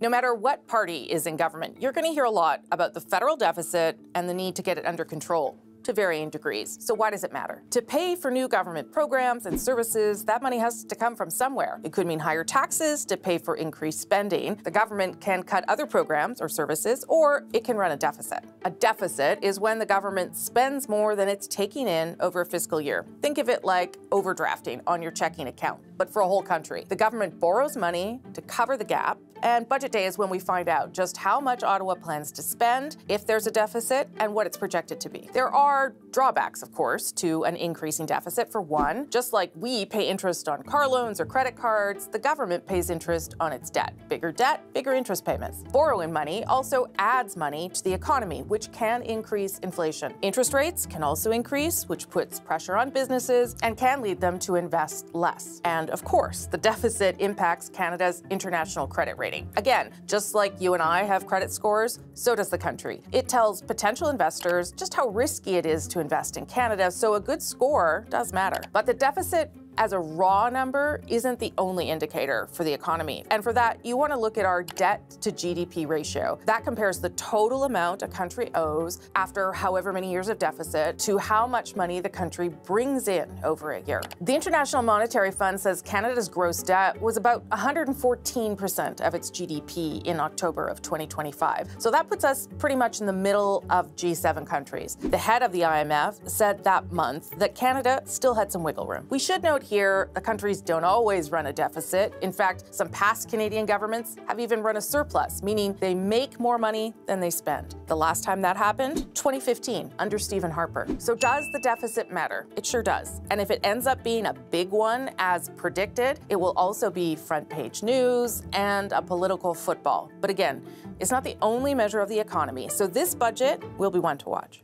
No matter what party is in government, you're going to hear a lot about the federal deficit and the need to get it under control to varying degrees. So why does it matter? To pay for new government programs and services, that money has to come from somewhere. It could mean higher taxes to pay for increased spending. The government can cut other programs or services, or it can run a deficit. A deficit is when the government spends more than it's taking in over a fiscal year. Think of it like overdrafting on your checking account, but for a whole country. The government borrows money to cover the gap, and budget day is when we find out just how much Ottawa plans to spend, if there's a deficit, and what it's projected to be. There are drawbacks, of course, to an increasing deficit. For one, just like we pay interest on car loans or credit cards, the government pays interest on its debt. Bigger debt, bigger interest payments. Borrowing money also adds money to the economy, which can increase inflation. Interest rates can also increase, which puts pressure on businesses and can lead them to invest less. And of course, the deficit impacts Canada's international credit rating. Again, just like you and I have credit scores, so does the country. It tells potential investors just how risky it is to invest in Canada, so a good score does matter. But the deficit as a raw number isn't the only indicator for the economy. And for that, you want to look at our debt to GDP ratio. That compares the total amount a country owes after however many years of deficit to how much money the country brings in over a year. The International Monetary Fund says Canada's gross debt was about 114% of its GDP in October of 2025. So that puts us pretty much in the middle of G7 countries. The head of the IMF said that month that Canada still had some wiggle room. We should note here, the countries don't always run a deficit. In fact, some past Canadian governments have even run a surplus, meaning they make more money than they spend. The last time that happened, 2015, under Stephen Harper. So does the deficit matter? It sure does. And if it ends up being a big one, as predicted, it will also be front page news and a political football. But again, it's not the only measure of the economy. So this budget will be one to watch.